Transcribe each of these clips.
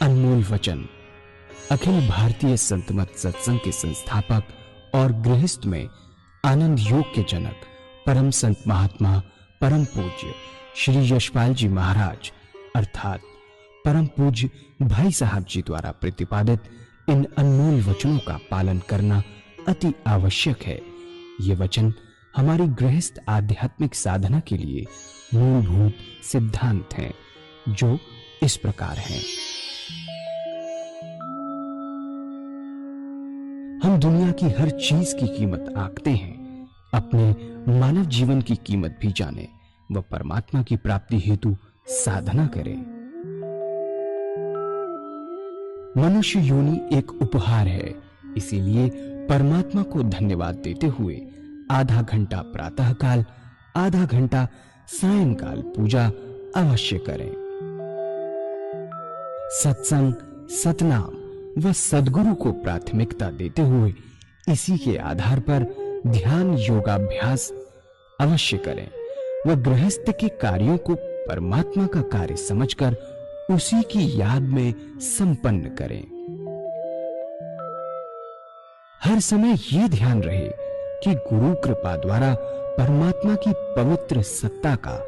अनमोल वचन अखिल भारतीय संत मत सत्संग के संस्थापक और गृहस्थ में आनंद योग के जनक परम संत महात्मा परम पूज्य श्री यशपाल जी महाराज अर्थात परम पूज्य भाई साहब जी द्वारा प्रतिपादित इन अनमोल वचनों का पालन करना अति आवश्यक है। ये वचन हमारी गृहस्थ आध्यात्मिक साधना के लिए मूलभूत सिद्धांत हैं, जो इस प्रकार हैं। हम दुनिया की हर चीज की कीमत आंकते हैं, अपने मानव जीवन की कीमत भी जाने व परमात्मा की प्राप्ति हेतु साधना करें। मनुष्य योनि एक उपहार है, इसीलिए परमात्मा को धन्यवाद देते हुए आधा घंटा प्रातःकाल, आधा घंटा सायंकाल पूजा अवश्य करें। सत्संग, सतनाम व सद्गुरु को प्राथमिकता देते हुए इसी के आधार पर ध्यान योगाभ्यास अवश्य करें व गृहस्थ के कार्यों को परमात्मा का कार्य समझकर उसी की याद में संपन्न करें। हर समय यह ध्यान रहे कि गुरु कृपा द्वारा परमात्मा की पवित्र सत्ता का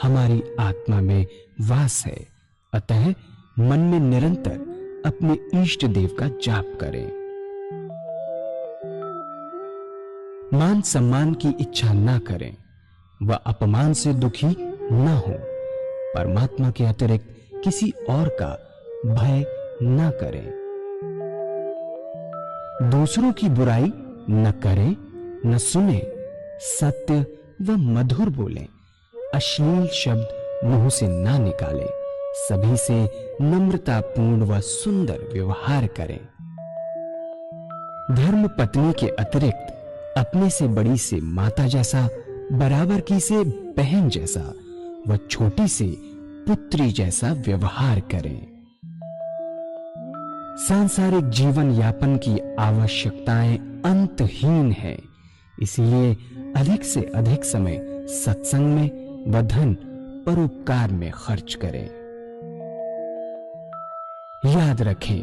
हमारी आत्मा में वास है, अतः मन में निरंतर अपने इष्ट देव का जाप करें। मान सम्मान की इच्छा ना करें व अपमान से दुखी ना हो। परमात्मा के अतिरिक्त किसी और का भय ना करें। दूसरों की बुराई न करें, न सुने, सत्य व मधुर बोलें, अश्लील शब्द मुंह से ना निकालें, सभी से नम्रतापूर्ण व सुंदर व्यवहार करें। धर्म पत्नी के अतिरिक्त अपने से बड़ी से माता जैसा, बराबर की से बहन जैसा व छोटी से पुत्री जैसा व्यवहार करें। सांसारिक जीवन यापन की आवश्यकताएं अंतहीन है, इसलिए अधिक से अधिक समय सत्संग में व धन परोपकार में खर्च करें। याद रखें,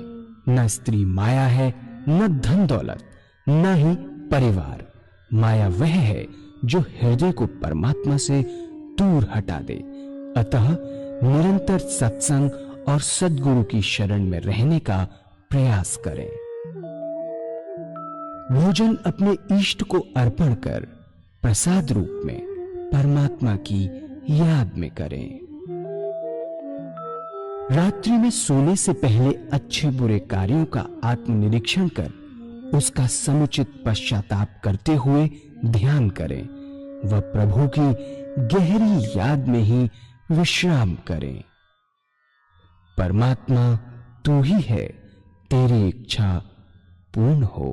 न स्त्री माया है, न धन दौलत, न ही परिवार। माया वह है जो हृदय को परमात्मा से दूर हटा दे। अतः निरंतर सत्संग और सद्गुरु की शरण में रहने का प्रयास करें। भोजन अपने इष्ट को अर्पण कर प्रसाद रूप में परमात्मा की याद में करें। रात्रि में सोने से पहले अच्छे बुरे कार्यों का आत्मनिरीक्षण कर उसका समुचित पश्चाताप करते हुए ध्यान करें व प्रभु की गहरी याद में ही विश्राम करें। परमात्मा तू ही है, तेरी इच्छा पूर्ण हो।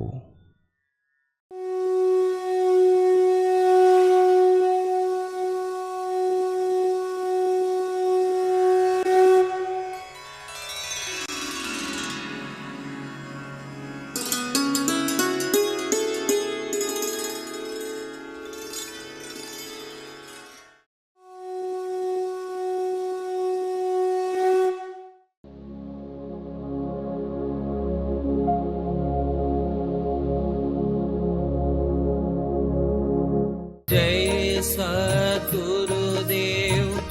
जय सद्गुरुदेव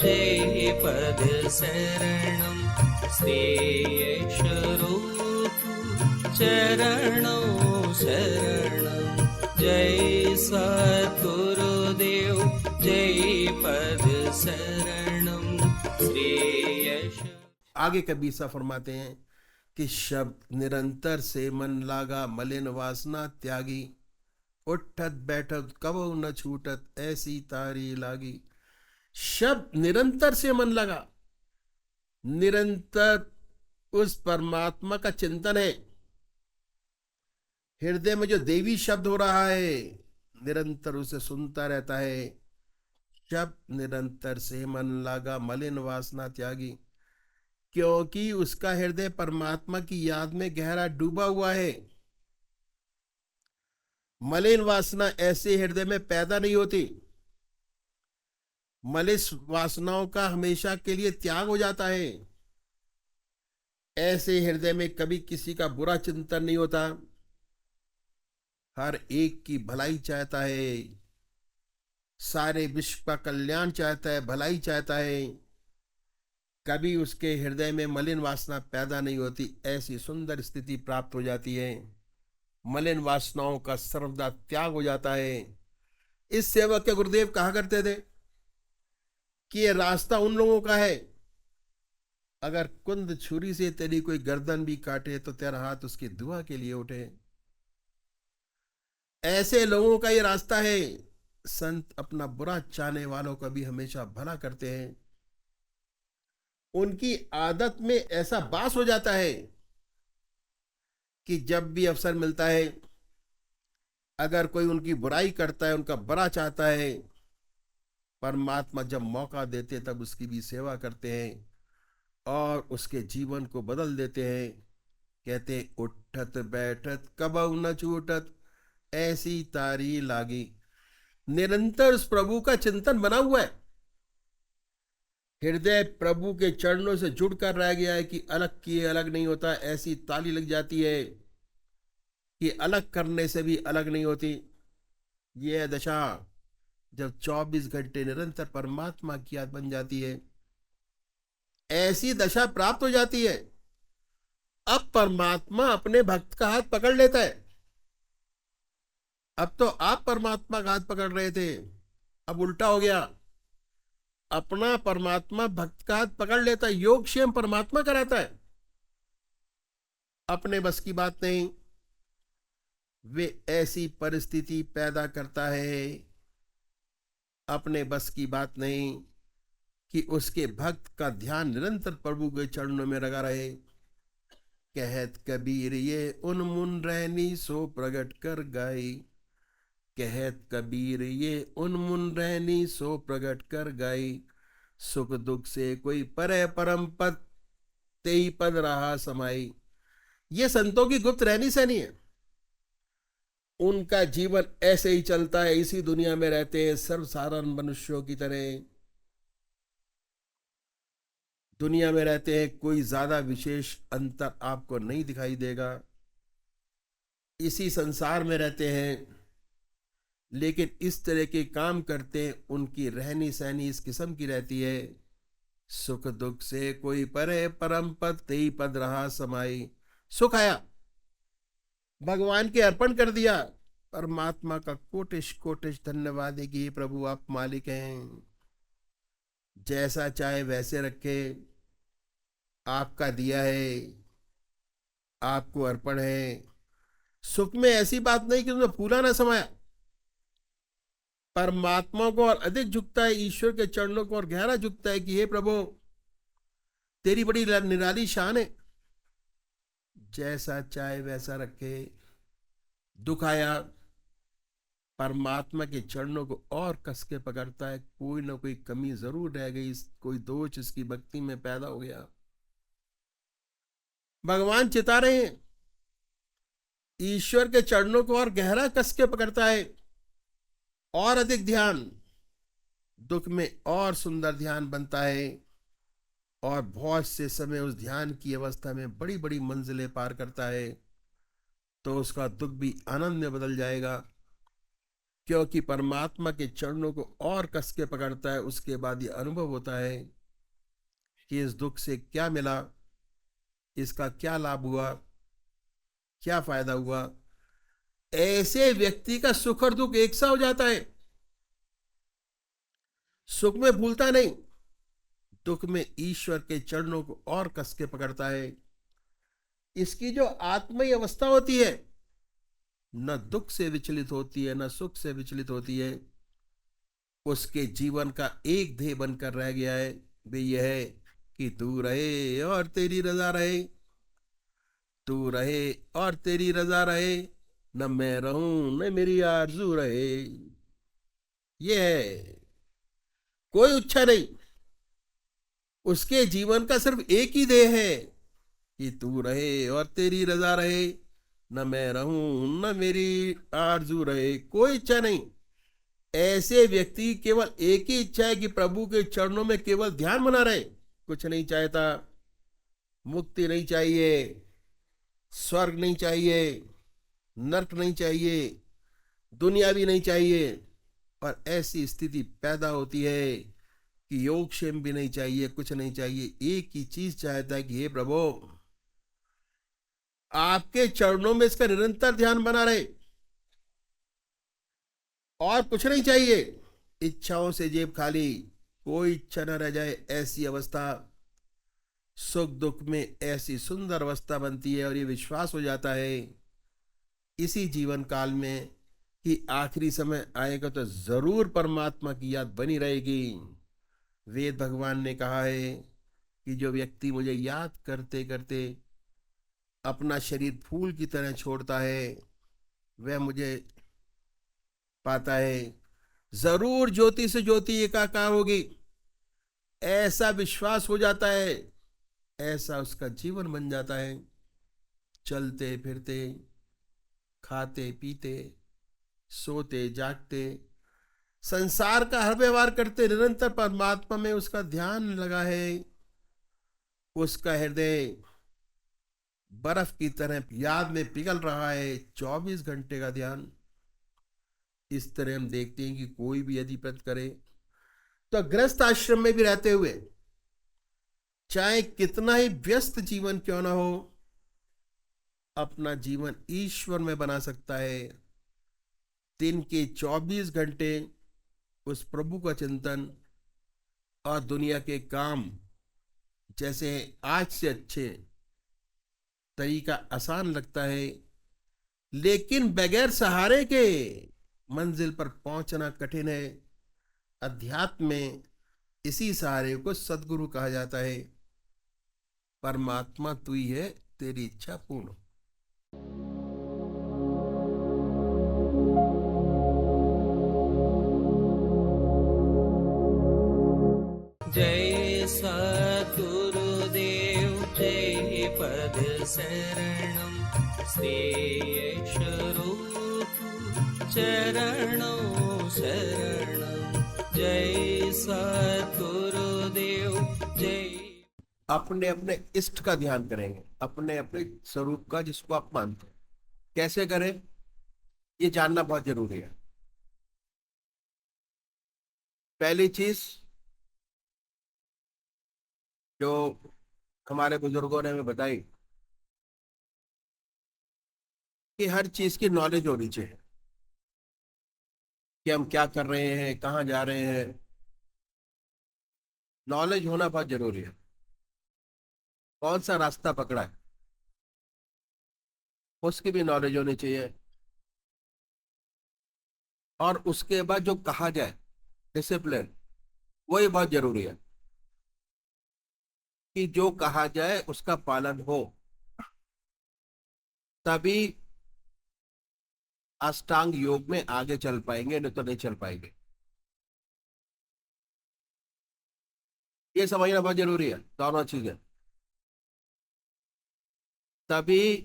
जय पद शरणं श्री यशरूप चरणों शरणं। जय सद्गुरुदेव जय पद शरणं श्री यश। आगे कबीर साहब फरमाते हैं कि शब्द निरंतर से मन लागा मलिन वासना त्यागी, उठत बैठत कबहु न छूटत ऐसी तारी लागी। शब्द निरंतर से मन लगा, निरंतर उस परमात्मा का चिंतन है। हृदय में जो देवी शब्द हो रहा है निरंतर उसे सुनता रहता है। शब्द निरंतर से मन लागा मलिन वासना त्यागी, क्योंकि उसका हृदय परमात्मा की याद में गहरा डूबा हुआ है। मलिन वासना ऐसे हृदय में पैदा नहीं होती। मलिन वासनाओं का हमेशा के लिए त्याग हो जाता है। ऐसे हृदय में कभी किसी का बुरा चिंतन नहीं होता, हर एक की भलाई चाहता है, सारे विश्व का कल्याण चाहता है, भलाई चाहता है। कभी उसके हृदय में मलिन वासना पैदा नहीं होती, ऐसी सुंदर स्थिति प्राप्त हो जाती है। मलिन वासनाओं का सर्वदा त्याग हो जाता है। इस सेवक के गुरुदेव कहा करते थे कि ये रास्ता उन लोगों का है, अगर कुंद छुरी से तेरी कोई गर्दन भी काटे तो तेरा हाथ उसकी दुआ के लिए उठे। ऐसे लोगों का ये रास्ता है। संत अपना बुरा चाहने वालों का भी हमेशा भला करते हैं। उनकी आदत में ऐसा बास हो जाता है कि जब भी अवसर मिलता है, अगर कोई उनकी बुराई करता है, उनका बुरा चाहता है, परमात्मा जब मौका देते तब उसकी भी सेवा करते हैं और उसके जीवन को बदल देते हैं। कहते उठत बैठत कबहु न छूटत, ऐसी तारी लागी। निरंतर उस प्रभु का चिंतन बना हुआ है। हृदय प्रभु के चरणों से जुड़कर रह गया है कि अलग किए अलग नहीं होता। ऐसी ताली लग जाती है कि अलग करने से भी अलग नहीं होती। यह दशा जब 24 घंटे निरंतर परमात्मा की याद बन जाती है, ऐसी दशा प्राप्त हो जाती है। अब परमात्मा अपने भक्त का हाथ पकड़ लेता है। अब तो आप परमात्मा का हाथ पकड़ रहे थे, अब उल्टा हो गया। अपना परमात्मा भक्त का हाथ पकड़ लेता है, योगक्षेम परमात्मा कराता है। अपने बस की बात नहीं, वे ऐसी परिस्थिति पैदा करता है, अपने बस की बात नहीं कि उसके भक्त का ध्यान निरंतर प्रभु के चरणों में लगा रहे। कहत कबीर ये उन्मुन रहनी सो प्रगट कर गाई। कहत कबीर ये उन्मुन रहनी सो प्रगट कर गाई। सुख दुख से कोई परे परम पद, तेई पद रहा समाई। ये संतों की गुप्त रहनी सहनी है। उनका जीवन ऐसे ही चलता है, इसी दुनिया में रहते हैं सर्वसाधारण मनुष्यों की तरह। दुनिया में रहते हैं, कोई ज्यादा विशेष अंतर आपको नहीं दिखाई देगा। इसी संसार में रहते हैं, लेकिन इस तरह के काम करते हैं। उनकी रहनी सहनी इस किस्म की रहती है। सुख दुख से कोई परे परम पद, तेई पद रहा समाई। सुख आया, भगवान के अर्पण कर दिया, परमात्मा का कोटिश कोटिश धन्यवाद है कि हे प्रभु आप मालिक हैं, जैसा चाहे वैसे रखे, आपका दिया है, आपको अर्पण है। सुख में ऐसी बात नहीं कि उसमें फूला ना समाया। परमात्मा को और अधिक झुकता है, ईश्वर के चरणों को और गहरा झुकता है कि हे प्रभु तेरी बड़ी निराली शान है, जैसा चाहे वैसा रखे। दुख आया, परमात्मा के चरणों को और कस के पकड़ता है। कोई ना कोई कमी जरूर रह गई, कोई दोष इसकी भक्ति में पैदा हो गया। भगवान चिता रहे हैं, ईश्वर के चरणों को और गहरा कस के पकड़ता है, और अधिक ध्यान, दुख में और सुंदर ध्यान बनता है, और बहुत से समय उस ध्यान की अवस्था में बड़ी बड़ी मंजिलें पार करता है। तो उसका दुख भी आनंद में बदल जाएगा, क्योंकि परमात्मा के चरणों को और कस के पकड़ता है। उसके बाद ये अनुभव होता है कि इस दुख से क्या मिला, इसका क्या लाभ हुआ, क्या फायदा हुआ। ऐसे व्यक्ति का सुख और दुख एक सा हो जाता है। सुख में भूलता नहीं, दुख में ईश्वर के चरणों को और कस के पकड़ता है। इसकी जो आत्मीय अवस्था होती है, न दुख से विचलित होती है, न सुख से विचलित होती है। उसके जीवन का एक ध्येय बनकर रह गया है, वे यह है कि तू रहे और तेरी रजा रहे, तू रहे और तेरी रजा रहे, न मैं रहूं न मेरी आरज़ू रहे। ये है, कोई इच्छा नहीं। उसके जीवन का सिर्फ एक ही ध्येय है कि तू रहे और तेरी रजा रहे, न मैं रहूं न मेरी आरज़ू रहे। कोई इच्छा नहीं। ऐसे व्यक्ति केवल एक ही इच्छा है कि प्रभु के चरणों में केवल ध्यान बना रहे, कुछ नहीं चाहता। मुक्ति नहीं चाहिए, स्वर्ग नहीं चाहिए, नरक नहीं चाहिए, दुनिया भी नहीं चाहिए, और ऐसी स्थिति पैदा होती है कि योगक्षेम भी नहीं चाहिए, कुछ नहीं चाहिए, एक ही चीज चाहता है कि हे प्रभु, आपके चरणों में इसका निरंतर ध्यान बना रहे, और कुछ नहीं चाहिए। इच्छाओं से जेब खाली, कोई इच्छा न रह जाए, ऐसी अवस्था सुख दुख में ऐसी सुंदर अवस्था बनती है। और ये विश्वास हो जाता है इसी जीवन काल में कि आखिरी समय आएगा तो जरूर परमात्मा की याद बनी रहेगी। वेद भगवान ने कहा है कि जो व्यक्ति मुझे याद करते करते अपना शरीर फूल की तरह छोड़ता है, वह मुझे पाता है, जरूर ज्योति से ज्योति एकाकार होगी, ऐसा विश्वास हो जाता है, ऐसा उसका जीवन बन जाता है। चलते फिरते, खाते पीते, सोते जागते, संसार का हर व्यवहार करते, निरंतर परमात्मा में उसका ध्यान लगा है। उसका हृदय बर्फ की तरह याद में पिघल रहा है, 24 घंटे का ध्यान। इस तरह हम देखते हैं कि कोई भी यदि व्रत करे तो गृहस्थ आश्रम में भी रहते हुए, चाहे कितना ही व्यस्त जीवन क्यों ना हो, अपना जीवन ईश्वर में बना सकता है। दिन के 24 घंटे उस प्रभु का चिंतन और दुनिया के काम जैसे आज से अच्छे तरीका आसान लगता है, लेकिन बगैर सहारे के मंजिल पर पहुंचना कठिन है। अध्यात्म में इसी सहारे को सदगुरु कहा जाता है। परमात्मा तू ही है, तेरी इच्छा पूर्ण हो। जय सद्गुरुदेव जय पद शरणं श्रेयस्वरूप चरणों शरणं। जय सद्गुरुदेव जय। अपने अपने इष्ट का ध्यान करेंगे, अपने अपने स्वरूप का जिसको आप मानते हैं। कैसे करें ये जानना बहुत जरूरी है। पहली चीज जो हमारे बुजुर्गों ने हमें बताई कि हर चीज की नॉलेज होनी चाहिए कि हम क्या कर रहे हैं, कहाँ जा रहे हैं। नॉलेज होना बहुत जरूरी है। कौन सा रास्ता पकड़ा है उसकी भी नॉलेज होनी चाहिए। और उसके बाद जो कहा जाए, डिसिप्लिन, वही बहुत जरूरी है कि जो कहा जाए उसका पालन हो, तभी अष्टांग योग में आगे चल पाएंगे, नहीं तो नहीं चल पाएंगे। ये समझना बहुत जरूरी है, दोनों चीजें। तभी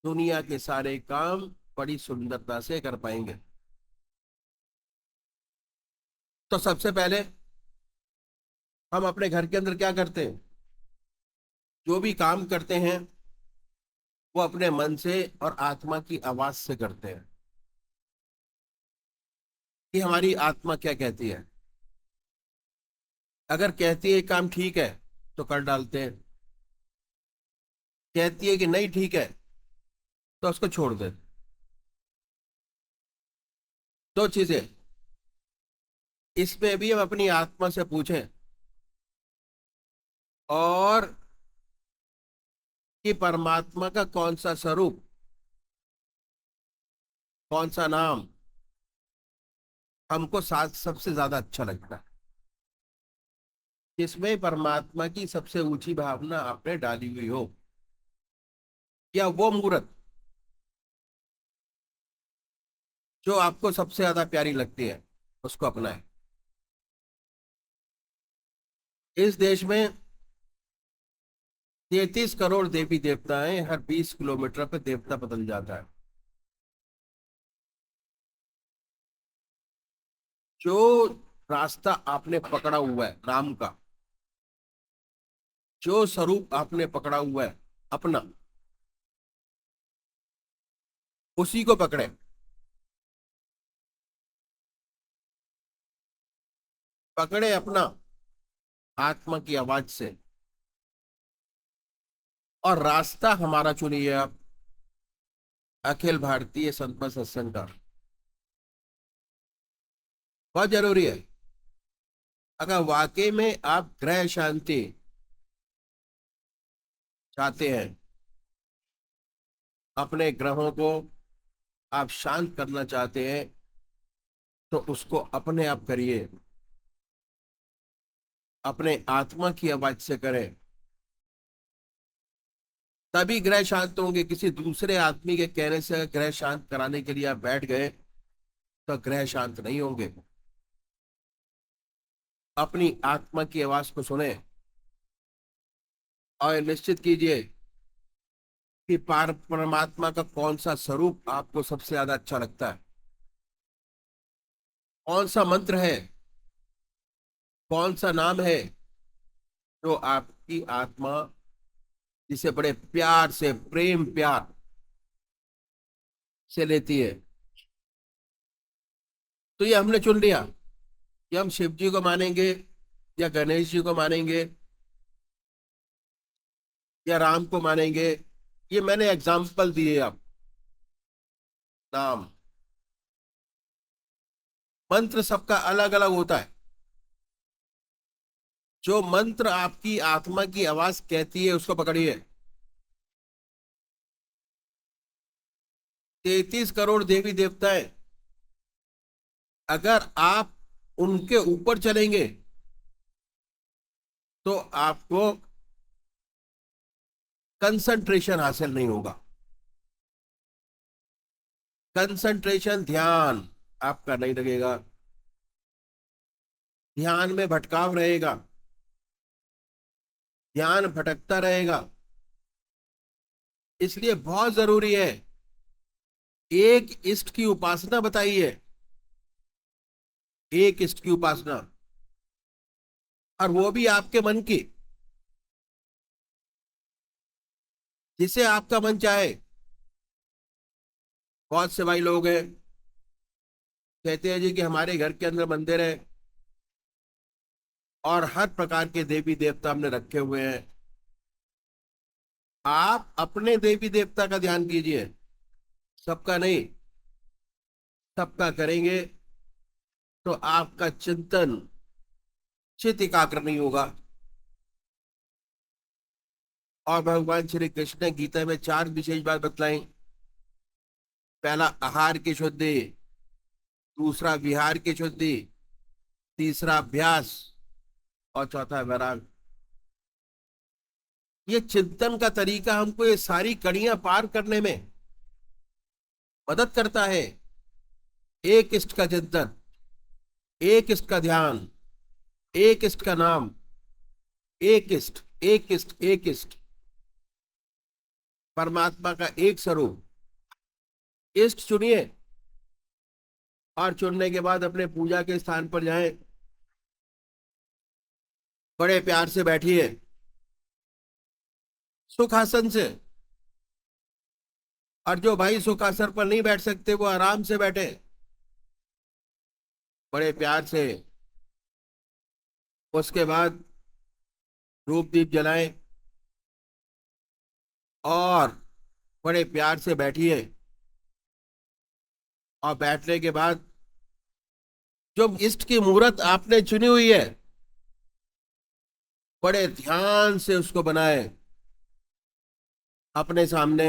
दुनिया के सारे काम बड़ी सुंदरता से कर पाएंगे। तो सबसे पहले हम अपने घर के अंदर क्या करते हैं, जो भी काम करते हैं वो अपने मन से और आत्मा की आवाज से करते हैं कि हमारी आत्मा क्या कहती है। अगर कहती है काम ठीक है तो कर डालते हैं, कहती है कि नहीं ठीक है तो उसको छोड़ दे। दो चीजें इसमें भी हम अपनी आत्मा से पूछें और कि परमात्मा का कौन सा स्वरूप, कौन सा नाम हमको साथ सबसे ज्यादा अच्छा लगता है, जिसमें परमात्मा की सबसे ऊंची भावना आपने डाली हुई हो, या वो मूर्त जो आपको सबसे ज्यादा प्यारी लगती है, उसको अपनाएं। इस देश में 33 करोड़ देवी देवता हैं, हर 20 किलोमीटर पे देवता बदल जाता है। जो रास्ता आपने पकड़ा हुआ है नाम का, जो स्वरूप आपने पकड़ा हुआ है अपना, उसी को पकड़े। पकड़े अपना आत्मा की आवाज से, और रास्ता हमारा चुनिए आप, अखिल भारतीय संत सत्संग का। बहुत जरूरी है। अगर वाकई में आप ग्रह शांति चाहते हैं, अपने ग्रहों को आप शांत करना चाहते हैं, तो उसको अपने आप करिए, अपने आत्मा की आवाज से करें। तभी ग्रह शांत होंगे। किसी दूसरे आदमी के कहने से अगर ग्रह शांत कराने के लिए आप बैठ गए, तो ग्रह शांत नहीं होंगे। अपनी आत्मा की आवाज को सुने और निश्चित कीजिए कि परमात्मा का कौन सा स्वरूप आपको सबसे ज्यादा अच्छा लगता है, कौन सा मंत्र है, कौन सा नाम है जो आपकी आत्मा जिसे बड़े प्यार से, प्रेम प्यार से लेती है। तो ये हमने चुन लिया कि हम शिव जी को मानेंगे, या गणेश जी को मानेंगे, या राम को मानेंगे। ये मैंने एग्जाम्पल दिए। आप नाम, मंत्र सबका अलग अलग होता है। जो मंत्र आपकी आत्मा की आवाज कहती है, उसको पकड़िए। 33 करोड़ देवी देवताएं, अगर आप उनके ऊपर चलेंगे तो आपको कंसंट्रेशन हासिल नहीं होगा। कंसंट्रेशन, ध्यान आपका नहीं लगेगा, ध्यान में भटकाव रहेगा, ध्यान भटकता रहेगा। इसलिए बहुत जरूरी है, एक इष्ट की उपासना बताइए, एक इष्ट की उपासना, और वो भी आपके मन की, जिसे आपका मन चाहे। बहुत से भाई लोग हैं, कहते हैं जी कि हमारे घर के अंदर मंदिर है और हर प्रकार के देवी देवता हमने रखे हुए हैं। आप अपने देवी देवता का ध्यान कीजिए, सबका नहीं। सबका करेंगे तो आपका चिंतन चित एकाग्र नहीं होगा। और भगवान श्री कृष्ण ने गीता में 4 विशेष बात बतलाई। पहला आहार की शुद्धि, दूसरा विहार की शुद्धि, तीसरा अभ्यास, और चौथा वैराग। ये चिंतन का तरीका हमको ये सारी कड़ियां पार करने में मदद करता है। एक इष्ट का चिंतन, एक इष्ट का ध्यान, एक इष्ट का नाम, एक इष्ट, एक इष्ट, एक इष्ट, परमात्मा का एक स्वरूप। इष्ट चुनिए, और चुनने के बाद अपने पूजा के स्थान पर जाएं, बड़े प्यार से बैठिए सुखासन से। और जो भाई सुखासन पर नहीं बैठ सकते, वो आराम से बैठे, बड़े प्यार से। उसके बाद धूप दीप जलाएं और बड़े प्यार से बैठिए। और बैठने के बाद जो इष्ट की मूर्त आपने चुनी हुई है, बड़े ध्यान से उसको बनाए अपने सामने।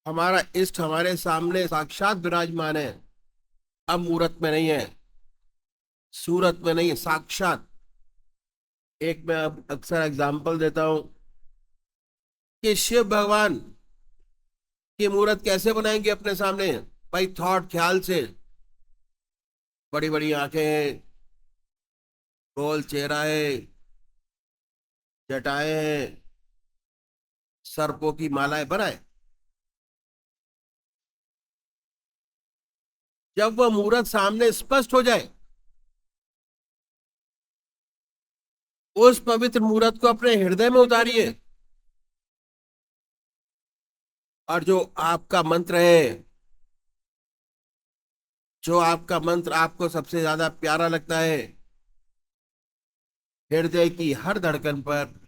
हमारा इष्ट हमारे सामने साक्षात विराजमान है, अब मूर्त में नहीं है, सूरत में नहीं है, साक्षात। एक मैं अब अक्सर एग्जाम्पल देता हूं कि शिव भगवान की मूर्त कैसे बनाएंगे अपने सामने। भाई थॉट, ख्याल से, बड़ी बड़ी आंखें, गोल चेहरा है, जटाएं हैं, सर्पों की मालाएं बनाए। जब वह मूर्त सामने स्पष्ट हो जाए, उस पवित्र मूर्त को अपने हृदय में उतारिए, और जो आपका मंत्र है, जो आपका मंत्र आपको सबसे ज्यादा प्यारा लगता है, हृदय की हर धड़कन पर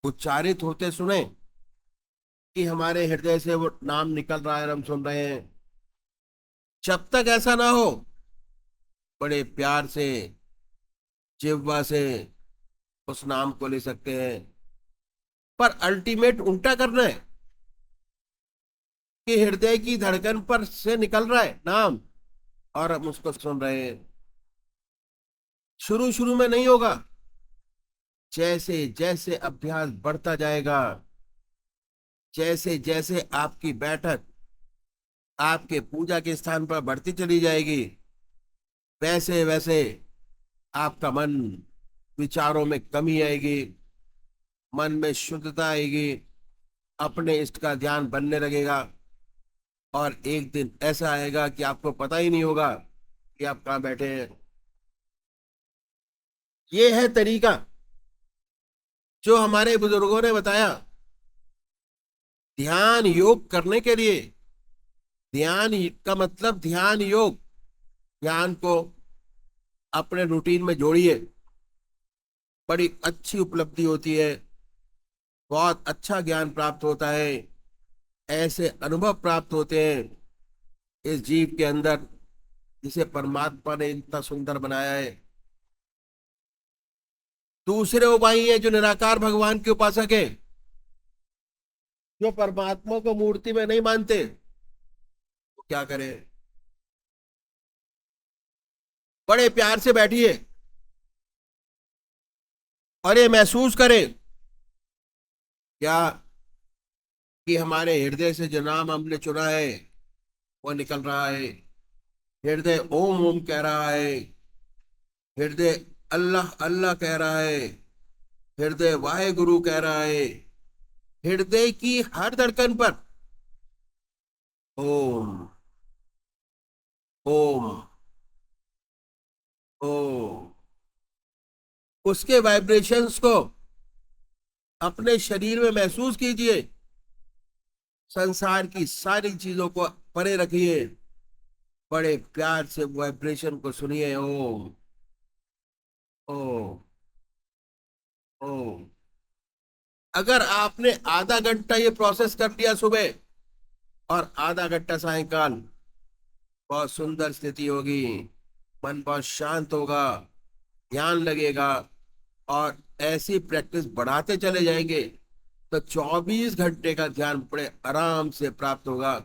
उच्चारित होते सुने कि हमारे हृदय से वो नाम निकल रहा है, हम सुन रहे हैं। जब तक ऐसा ना हो, बड़े प्यार से जिह्वा से उस नाम को ले सकते हैं, पर अल्टीमेट उल्टा करना है कि हृदय की धड़कन पर से निकल रहा है नाम और हम उसको सुन रहे हैं। शुरू शुरू में नहीं होगा, जैसे जैसे अभ्यास बढ़ता जाएगा, जैसे जैसे आपकी बैठक आपके पूजा के स्थान पर बढ़ती चली जाएगी, वैसे वैसे आपका मन, विचारों में कमी आएगी, मन में शुद्धता आएगी, अपने इष्ट का ध्यान बनने लगेगा, और एक दिन ऐसा आएगा कि आपको पता ही नहीं होगा कि आप कहाँ बैठे हैं। ये है तरीका जो हमारे बुजुर्गों ने बताया ध्यान योग करने के लिए। ध्यान का मतलब ध्यान योग, ध्यान को अपने रूटीन में जोड़िए, बड़ी अच्छी उपलब्धि होती है, बहुत अच्छा ज्ञान प्राप्त होता है, ऐसे अनुभव प्राप्त होते हैं इस जीव के अंदर जिसे परमात्मा ने इतना सुंदर बनाया है। दूसरे वो भाई है जो निराकार भगवान के उपासक है, जो परमात्मा को मूर्ति में नहीं मानते, वो क्या करें? बड़े प्यार से बैठिए और ये महसूस करें क्या कि हमारे हृदय से जो नाम हमने चुना है वो निकल रहा है। हृदय ओम ओम कह रहा है, हृदय अल्लाह अल्लाह कह रहा है, हृदय वाहेगुरु कह रहा है। हृदय की हर धड़कन पर ओम ओम ओम, उसके वाइब्रेशंस को अपने शरीर में महसूस कीजिए। संसार की सारी चीजों को परे रखिए, बड़े प्यार से वाइब्रेशन को सुनिए। ओम ओम ओम। अगर आपने आधा घंटा ये प्रोसेस कर लिया सुबह और आधा घंटा सायंकाल, बहुत सुंदर स्थिति होगी, मन बहुत शांत होगा, ध्यान लगेगा, और ऐसी प्रैक्टिस बढ़ाते चले जाएंगे तो 24 घंटे का ध्यान बड़े आराम से प्राप्त होगा,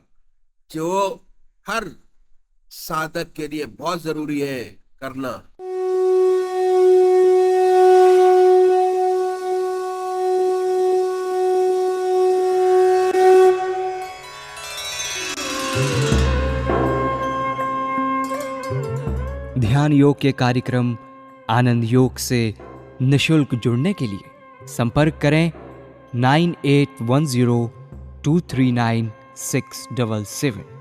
जो हर साधक के लिए बहुत जरूरी है करना। ध्यान योग के कार्यक्रम आनंद योग से निशुल्क जुड़ने के लिए संपर्क करें 9810239677।